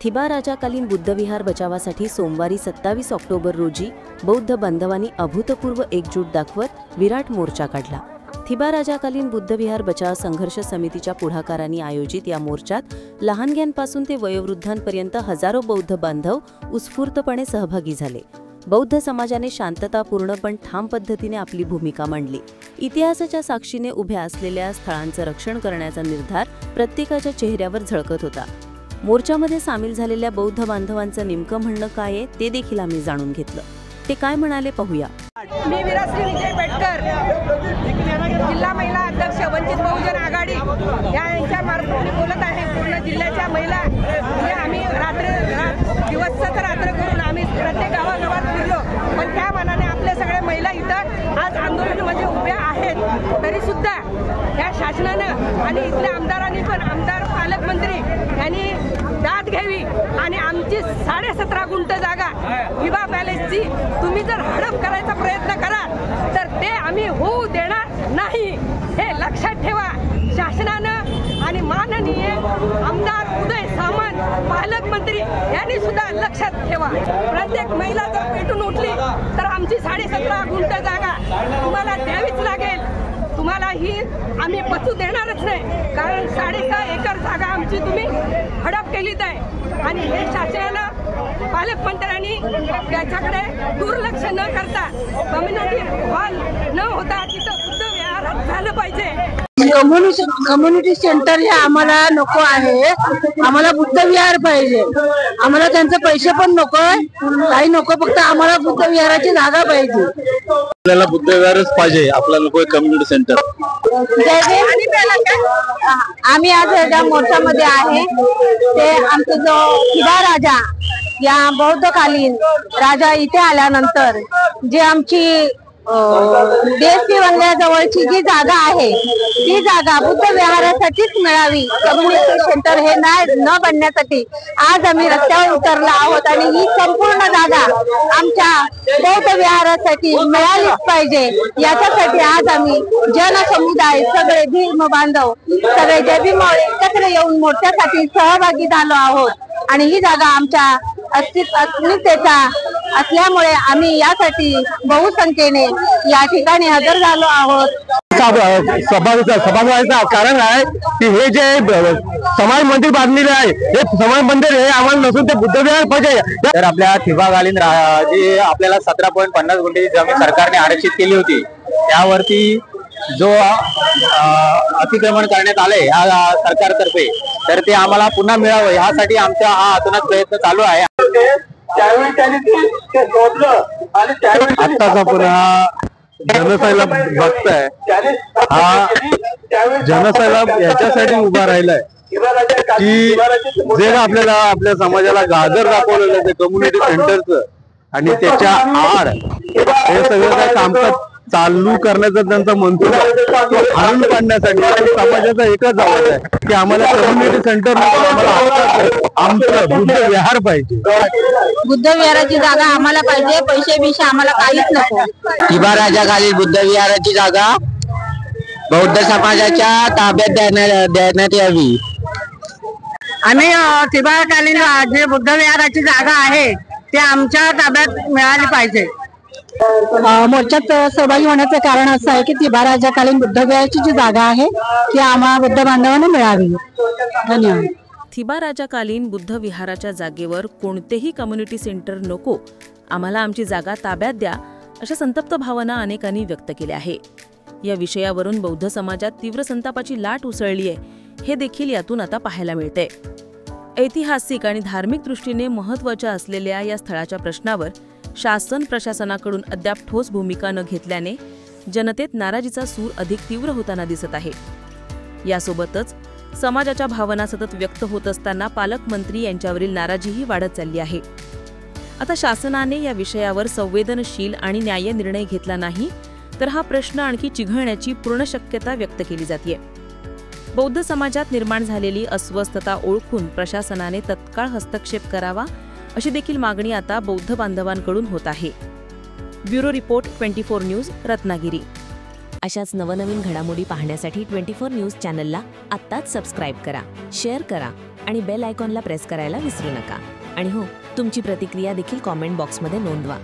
थिबा राजाकालीन बुद्धविहार बचावासाठी सोमवारी 27 ऑक्टोबर रोजी बौद्ध बांधवांनी अभूतपूर्व एकजूट दाखवत विराट मोर्चा काढला। थिबा राजाकालीन बुद्धविहार बचाव संघर्ष समितीच्या पुढाकारांनी आयोजित या मोर्चात लहानग्यांपासून ते वयोवृद्धांपर्यंत हजारो बौद्ध बांधव उत्स्फूर्तपणे सहभागी झाले। बौद्ध समाजाने शांततापूर्ण पण ठाम पद्धतीने आपली भूमिका मांडली। इतिहासाच्या साक्षीने उभ्या असलेल्या स्थळांचं रक्षण करण्याचा निर्धार प्रत्येकाच्या चेहऱ्यावर झळकत होता। मोर्चामध्ये सामील झालेल्या बौद्ध बांधवांचं नेमकं म्हणणं काय आहे ते देखील आम्ही जाणून घेतलं। ते काय म्हणाले पाहूया। मी वीरश्री विजय पेटकर, जिल्हा महिला अध्यक्ष वंचित बहुजन आघाडी यांच्या मार्फत मी बोलत आहे। पूर्ण जिल्ह्याच्या महिला आम्ही दिवसच रात्र करून आम्ही प्रत्येक गावागावात फिरलो, पण त्या मानाने आपल्या सगळ्या महिला इथं आज आंदोलनामध्ये उभ्या आहेत। तरी सुद्धा या शासनानं आणि इथल्या आमदारांनी पण आमदार पालकमंत्री यांनी दाद घ्यावी आणि आमची 17.5 गुंठ जागा थिबा पॅलेसची तुम्ही जर हडप करायचा प्रयत्न कराल तर ते आम्ही होऊ देणार नाही, हे लक्षात ठेवा। शासनानं आणि माननीय आमदार उदय सामंत पालकमंत्री यांनी सुद्धा लक्षात ठेवा। प्रत्येक महिला जर पेटून उठली तर आमची 17.5 गुंठ जागा तुम्हाला द्यावीच लागेल। तुम्हाला ही आम्ही पचू देणारच नाही, कारण 6.5 एकर जागा आमची तुम्ही हडप केलीत आहे आणि हे शासनानं पालकमंत्र्यांनी त्याच्याकडे दुर्लक्ष न करता कम्युनिटी हॉल न होता तिथं बुद्धविहार झालं पाहिजे। कम्युनिटी सेंटर हे आम्हाला नको आहे, आम्हाला बुद्धविहार पाहिजे। आम्हाला त्यांचे पैसे पण नको, काही नको, फक्त आम्हाला बुद्धविहाराची जागा पाहिजे। आपल्याला बुद्धविहारच पाहिजे, आपल्याला नको कम्युनिटी सेंटर। आम्ही आज या मोर्चामध्ये आहे ते आमचे जो थिबा राजा या बौद्धकालीन राजा इथे आल्यानंतर जे आमची देशी बंगल्याजवळची जी जागा आहे ती जागा बुद्ध विहारासाठीच मिळावी, कम्युनिटी सेंटर हे न बनण्यासाठी आज आम्ही रस्त्यावर उतरलो आहोत आणि ही संपूर्ण जागा आमच्या बौद्ध विहारासाठी मिळालीच पाहिजे। याच्यासाठी आज आम्ही जनसमुदाय सगळे भीम बांधव सगळे जय भीमावळे एकत्र येऊन मोर्चासाठी सहभागी झालो आहोत आणि ही जागा आमच्या अस्मितेचा असल्यामुळे आम्ही यासाठी बहुसंख्येने या ठिकाणी हजर झालो आहोत। सभागृहाचं कारण आहे की हे जे समाज मंदिर बांधलेले आहे हे समाज मंदिर हे आम्हाला नसून ते बुद्धविहार पाहिजे। तर आपल्या थिबाकालीन जी आपल्याला 17.50 गुंठे जमीन सरकारने आरक्षित केली होती त्यावरती जो अतिक्रमण करण्यात आले या सरकारतर्फे, तर ते आम्हाला पुन्हा मिळावं यासाठी आमचा हा अतोनात प्रयत्न चालू आहे। आत्ताचा पुन्हा जनसैलाब बघताय, हा जनसैलाब याच्यासाठी उभा राहिलाय की जे आपल्याला आपल्या समाजाला गाजर दाखवलेलं ते कम्युनिटी सेंटरचं आणि त्याच्या आड हे सगळं काय कामकाज चालू करण्याचा त्यांचा मंत्र हाणून पाडण्यासाठी समाजाचा एकच आवाज आहे की आम्हाला कम्युनिटी सेंटर आमचं बुद्धविहार पाहिजे। बुद्धविहाराची जागा आम्हाला पाहिजे, पैसे बिशे आम्हाला काहीच नको। थिबा राजाकालीन बुद्धविहाराची जागा बौद्ध समाजाच्या ताब्यात देण्यात यावी। आम्ही थिबाकालीन जे बुद्धविहाराची जागा आहे ते आमच्या ताब्यात मिळाली पाहिजे। मोर्चात सहभागी होण्याचं कारण असं आहे की थिबा राजाकालीन बुद्धविहाराची जी जागा आहे ती आम्हाला बुद्ध बांधवांना मिळावी। धन्यवाद। थिबा राजाकालीन बुद्ध विहाराच्या जागेवर कोणतेही कम्युनिटी सेंटर नको, आम्हाला आमची जागा ताब्यात द्या, अशा संतप्त भावना अनेकांनी व्यक्त केल्या आहे। या विषयावरून बौद्ध समाजात तीव्र संतापाची लाट उसळली आहे हे देखील यातून आता पाहायला मिळते। ऐतिहासिक आणि धार्मिक दृष्टीने महत्त्वाच्या असलेल्या या स्थळाच्या प्रश्नावर शासन प्रशासनाकडून अद्याप ठोस भूमिका न घेतल्याने जनतेत नाराजीचा सूर अधिक तीव्र होताना दिसत आहे। यासोबतच समाजाच्या भावना सतत व्यक्त होत असताना पालकमंत्री यांच्यावरील नाराजीही वाढत चालली आहे। आता शासनाने या विषयावर संवेदनशील आणि न्याय्य निर्णय घेतला नाही तर हा प्रश्न आणखी चिघळण्याची पूर्ण शक्यता व्यक्त केली जाते। बौद्ध समाजात निर्माण झालेली अस्वस्थता ओळखून प्रशासनाने तत्काळ हस्तक्षेप करावा अशी देखील मागणी आता बौद्ध बांधवांकडून होत आहे। Bureau report 24 news, Ratnagiri. अशाच नवनवीन घडामोडी पाहण्यासाठी 24 न्यूज चॅनलला आत्ताच सबस्क्राईब करा, शेअर करा आणि बेल आयकॉनला प्रेस करायला विसरू नका. आणि हो, तुमची प्रतिक्रिया देखील कॉमेंट बॉक्समध्ये नोंदवा.